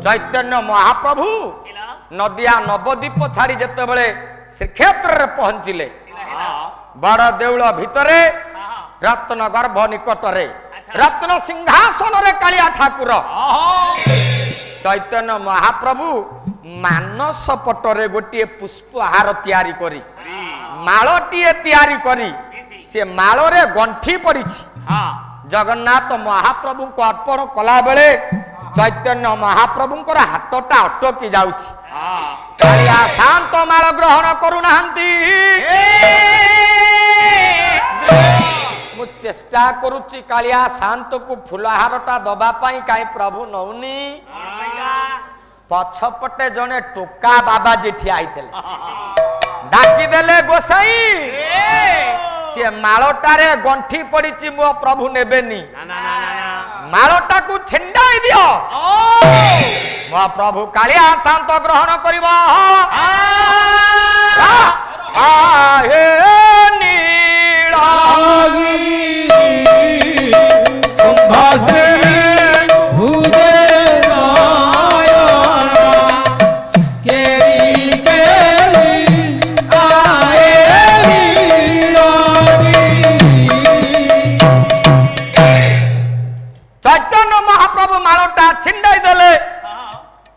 चैतन्य महाप्रभु नदिया नवद्वीप छाड़ी जिते बड़े श्रीक्षेत्र में पहुंचिले बड़ देउल भितरे रत्न गर्भ निकटरे रत्न सिंहासन रे कालिया ठाकुर चैतन्य महाप्रभु मानस पटरे गोटे पुष्पहार तैयारी करी मालटीए तैयारी करी से मालरे गंठी पड़ी जगन्नाथ महाप्रभु को अर्पण कला बेले चैतन्य महाप्रभुंकर हाथटा अटकी जाउछि कालिया शांत माल ग्रहण करूना मु चेष्टा करुच्ची कालिया शांत को फुलहारटा दबा पाई काई प्रभु नौनी पछपटे जने टोका बाबा जी ठिया आइतले डाकी देले गोसाई से मालटारे गंठी पड़ी मो प्रभु नेबेनी मालटा को छिंडाई दियो मो प्रभु कालिया शांत ग्रहण करिबो हे नीलागी संभासे भूजे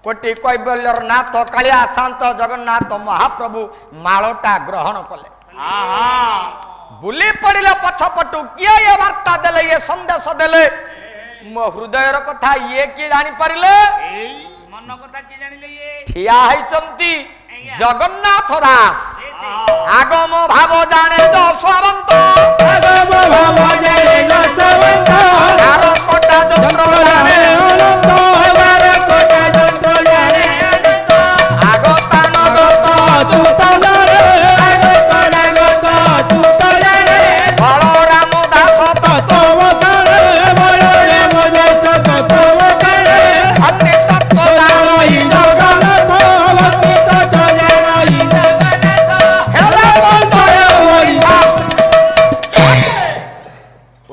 कोटि कैबल्यर नाथ कालिया शांत जगन्नाथ महाप्रभु मालटा ग्रहण कले बुली पड़े पछपटू किए ये वार्ता देले ये संदेश देले मो हृदय कथा ये किए जानी पारिले मन कथा किए जानिले ये ठिया हैचंती जगन्नाथ दास आगम भाव जाने जसवंत आगम भाव जाने जसवंत आरो कोटा जंत्र जाने अनंत हमारे कोटा जंत्र जाने आगतान गत तुता जाने आगतान गत तुता जाने बलराम दास तत्व जाने बलराम दास तत्व जाने अति तत्व जाने जगन्नाथ भक्ति तत्व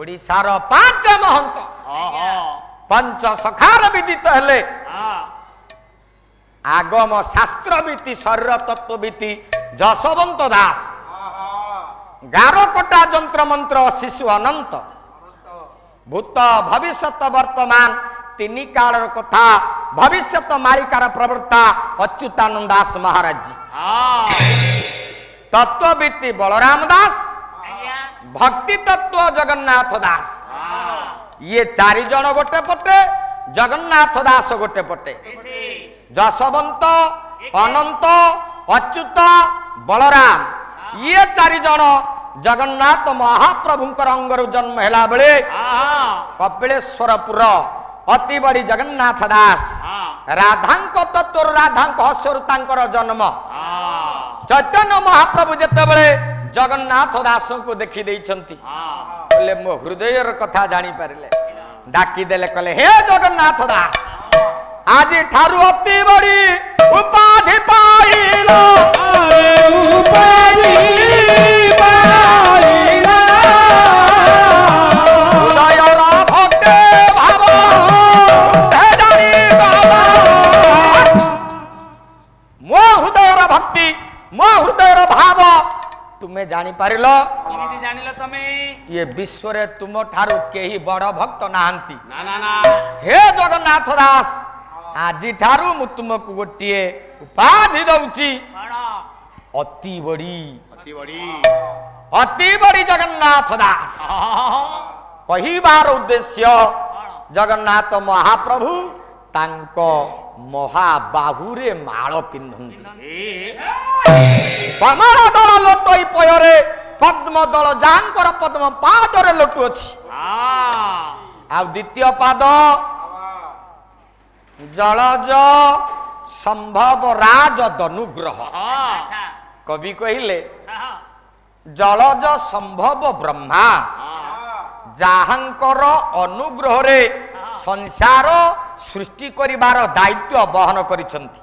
ओडिशार पांच महंत पंच सखार विदित हेले आगम शास्त्रविति शरीर तत्वविति जसवंत दास गारकोटा जंत्र मंत्र शिशु अनंत भूत भविष्यत वर्तमान तीन कालर कथा भविष्यत मालिकार प्रवक्ता अच्युतानंद दास महाराज जी तत्वविति बलराम दास भक्ति तत्व जगन्नाथ दास ये चारि जन गोटे पटे जगन्नाथ दास गोटे पटे जसवंत अनंत अच्युत बलराम ये चारि जन जगन्नाथ महाप्रभुंकर अंगरु जन्म हैला बेले कपिलेश्वरपुर अति बड़ी जगन्नाथ दास राधांक तत्व राधांक हस्यरु तांकर जन्म चैतन्य महाप्रभु जेते बेले जगन्नाथ दास को देखी देइछंती बोले मो हृदय कथा जानी पारिले डाकी देले कले हे जगन्नाथ दास आज ठारु अति बड़ी उपाधि पाइलो अरे उपाधि पाइलो दयारा भक्ति भाव धेदारी बाबा मो हृदय भक्ति मो हृदय भाव तुम्हें जानी पारिलो जानिलो तमे ये विश्व रे तुम ठारू केही बड़ भक्त नाहंती ना ना ना हे जगन्नाथ दास आज ठारू मु तुमको गोटिए उपाधि दउची अति बड़ी जगन्नाथ दास कहिबार उद्देश्य जगन्नाथ महाप्रभु तांको महाबाहुरे माल पिंधंती कमल दल लोटई पयरे पद्म दल जांकर पद्म पादरे लोटु अछि आ द्वितीय पाद जलज संभव राज दनुग्रह कवि कहिले जलज संभव ब्रह्मा जाहांकर अनुग्रह रे संसार सृष्टि करिवार दायित्व बहन करिसंती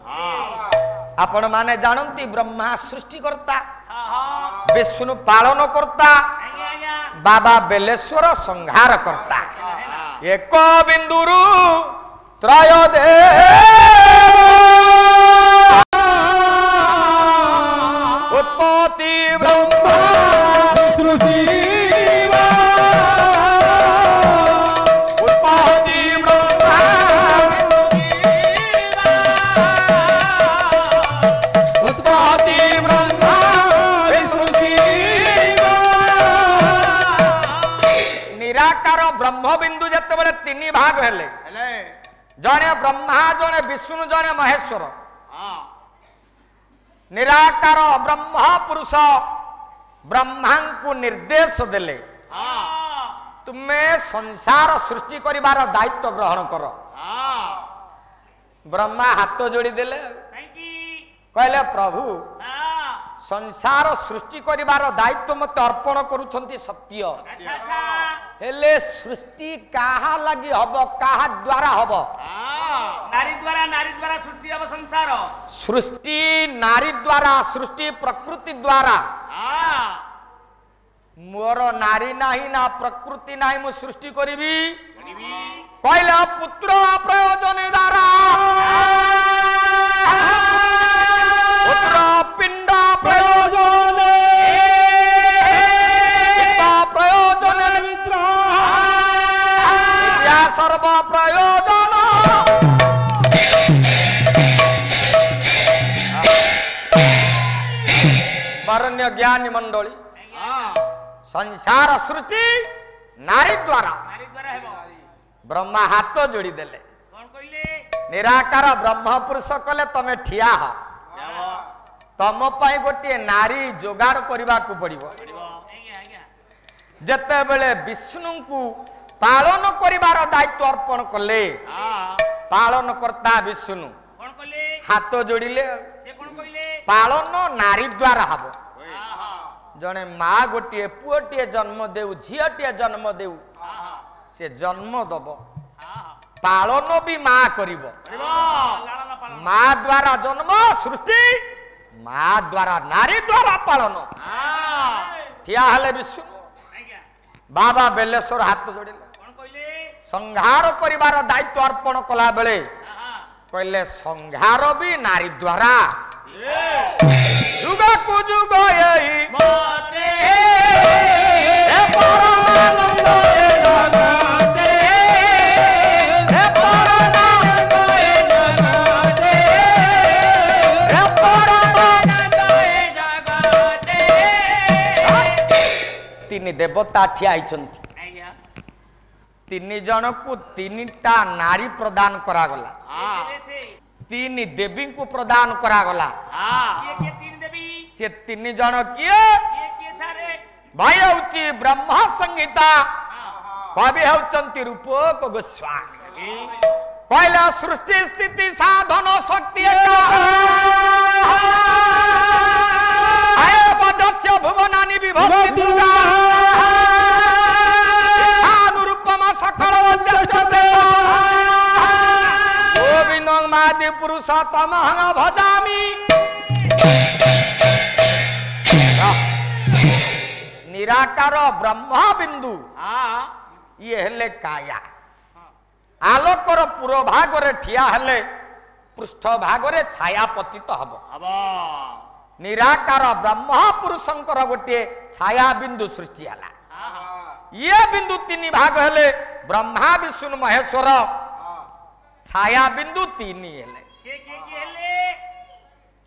आपण माने जानंती ब्रह्मा सृष्टिकर्ता विष्णु पालन करता बाबा बेलेश्वर संहार करता एक बिंदुरु त्रय उत्पत्ति ब्रह्मा सृष्टि उत्पत्ति ब्रह्मा उत्पत्ति ब्रह्मा सृष्टि निराकार ब्रह्म बिंदु जेतेबेले तीन भाग हेले जने ब्रह्मा जने विष्णु जने महेश्वर निराकार ब्रह्म पुरुष ब्रह्मा को निर्देश देले तुम्हें संसार सृष्टि करिवार दायित्व ग्रहण कर ब्रह्मा हाथ जोड़ी देले कहले प्रभु संसार सृष्टि करिवार दायित्व मते अर्पण करूछंती सत्य हेले सृष्टि काहा लगी हबो काहा द्वारा हबो नारी द्वारा सृष्टि हबो संसार सृष्टि नारी द्वारा सृष्टि प्रकृति द्वारा मोर नारी नाही ना प्रकृति नाही मु सृष्टि करिवी कहले पुत्र प्रयोजन द्वारा पुत्र पिंड प्रयोजन प्रयोजन मित्र विद्या सर्व प्रयोजन वरण्य ज्ञानी मंडली संसार सृष्टि नारी द्वारा ब्रह्मा हाथ जोड़ी देले निराकार ब्रह्म पुरुष कले तमे ठिया हो तम पाई गोटे नारी जोगाड़ करने को पड़िबो जते बेले विष्णु को पालन करिवार दायित्व अर्पण कले पालन करता विष्णु हाथ जोड़िले पालन नारी द्वारा हबो जने माँ गोटे पुओटे जन्म देउ झीटे जन्म देउ से जन्म दब पालन भी माँ करिबो माँ द्वारा जन्म सृष्टि माँ द्वारा नारी द्वारा पालन ठिया हले विष्णु बाबा बेलेश्वर हाथ जोड़िले संहार करिवार दायित्व अर्पण कला बेले कहले संहार भी नारी द्वारा जुग को जुग यही तीन देवता ठिया तीन जन को तीनटा नारी प्रदान करागला तीन देवी को प्रदान करागला से तीन जन किए भाई हूँ ब्रह्म संहिता कवि होचंती रूपक गोस्वामी कहला सृष्टि स्थिति साधन शक्ति भुवनानि विभक्ति अनुरूपमा सकल गोविंदं मादि पुरुषोत्तमं भजामि निराकार ब्रह्म बिंदु ये हेले काया आलोकर पूर्व भाग रे ठिया हेले पृष्ठ भाग रे छाया पतित हब निराकार ब्रह्म पुरुषंकर गोटे छाया बिंदु सृष्टि हला ये बिंदु तीन भाग हेले ब्रह्मा विष्णु महेश्वर छाया बिंदु तीन हेले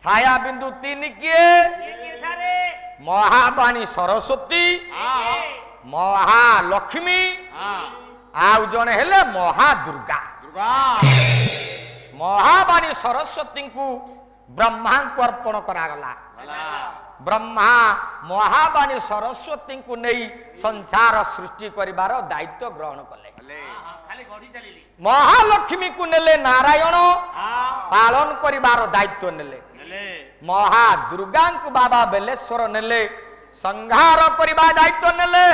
छाया बिंदु तीन किए महावाणी सरस्वती महालक्ष्मी आउ जने हेले महादुर्गा महावाणी सरस्वती को ब्रह्मा को अर्पण करागला ब्रह्मा महावाणी सरस्वती को नहीं संसार सृष्टि करिवार दायित्व ग्रहण कले महालक्ष्मी को नेले नारायण पालन करिवार दायित्व नेले महादुर्गा को बाबा बेलेश्वर नेले संहार करिवा दायित्व नेले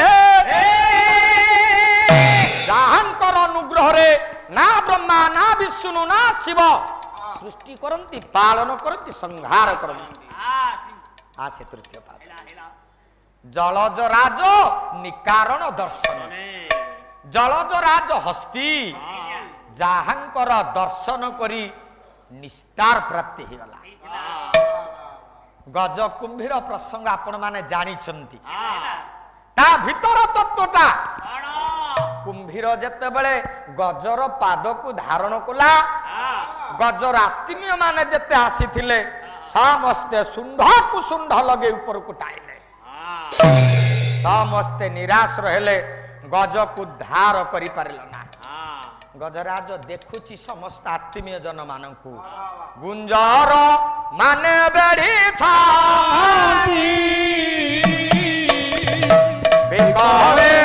जहांकर अनुग्रह रे ना ब्रह्मा ना विष्णु ना शिव सृष्टि करती पालन करती संहार करती आसे तृतीय पाद जलज राज निकारण दर्शन जलज राज हस्ती जहांकर दर्शन करी निस्तार प्राप्ति हो गला गज कुंभीर प्रसंग आपण माने जानी छंती ता भीतर तत्वटा कुंभीर जेते बेले गजर पाद को धारण कला गजर आत्मीय माने जेते आसीथिले समस्ते सुंढ को सुंढ लगे ऊपर को टाइले समस्ते निराश रहले गज को धार करि पारल ना गजराज देखुची समस्त आत्मीय जन मानकू गुंजर माने बेढ़ी छाती बिकावे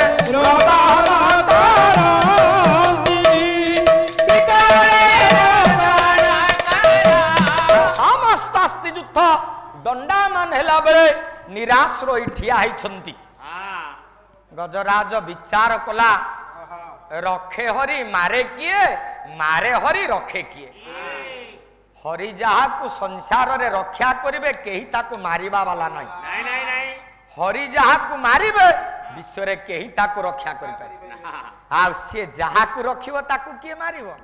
समस्त आस्ति युद्ध दंडा मान हेला बेले निराश रही ठिया होइछंती गजराज विचार कला रखे हरि मारे किए मारे हरि रखे किए हरि जहा को संसार रे रक्षा करिवे केही ताको मारिबा वाला नाही हरि जहा को मारिबे विश्व रे केही ताको रक्षा करि पारिबे आ से जहा को रखिबो ताको किए मारिबो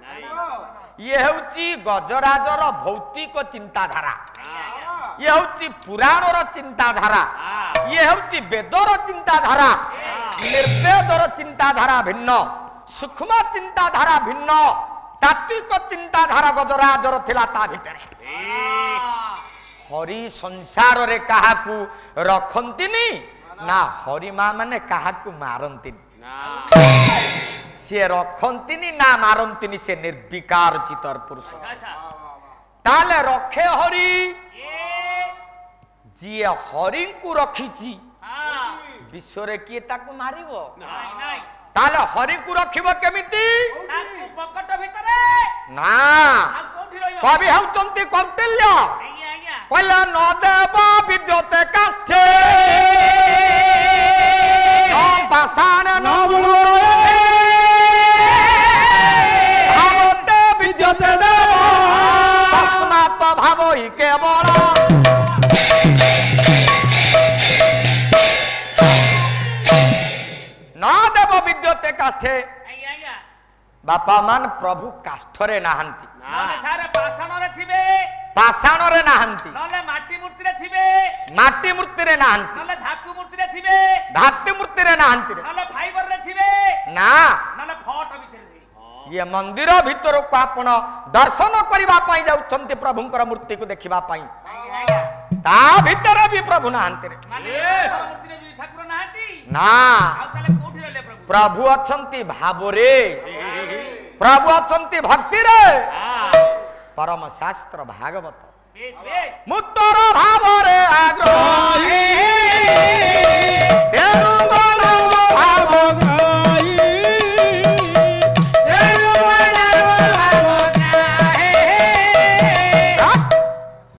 ये होची गजराजर भौतिक चिंताधारा ये होची पुराणर चिंताधारा ये होची वेदर चिंताधारा निर्वेदर चिंताधारा भिन्न सूक्ष्म चिंताधारा भिन्न तात्विक चिंताधारा गजराजर थिला ता भितरे हरि संसार रे काहाकू रखंतिनी ना हरि मां माने काहाकू मारंतिनी से रखंतिनी ना मारंतिनी से निर्विकार चितर पुरुष ताले रखे हरि जी हरि को रखिची विश्व रे किए ताकू मारिबो ताले हरि को रखिबो केमिति ताकू पकट भितरे ना कवि हउचंती कौटिल्य कहला न देव विद्युते काष्ठे न पाषाण न भावते विद्युते देव तस्मात् भावहि केवल न देव विद्युते काष्ठे बापा मान प्रभु काष्ठरे नाहंती सारे पाषाण रे थिबे पाषाण रे नाहंती नले माटी मूर्ति रे थिबे माटी मूर्ति रे नाहंती नले धातु मूर्ति रे थिबे धातु मूर्ति रे नाहंती रे नले फाइबर रे थिबे ना नले फट भितर रे ये मंदिर भितर को आपण दर्शन करबा पई जाउछंती प्रभुंकर मूर्ति को देखिबा पई ता भितर भी प्रभु नाहंती रे माने मूर्ति रे भी ठाकुर नाहंती ना आ ताले कोठी रहले प्रभु प्रभु अछंती भाव रे प्रभु अछंती भक्ति रे परम शास्त्र भागवत मुक्तर भाव रे आग्रही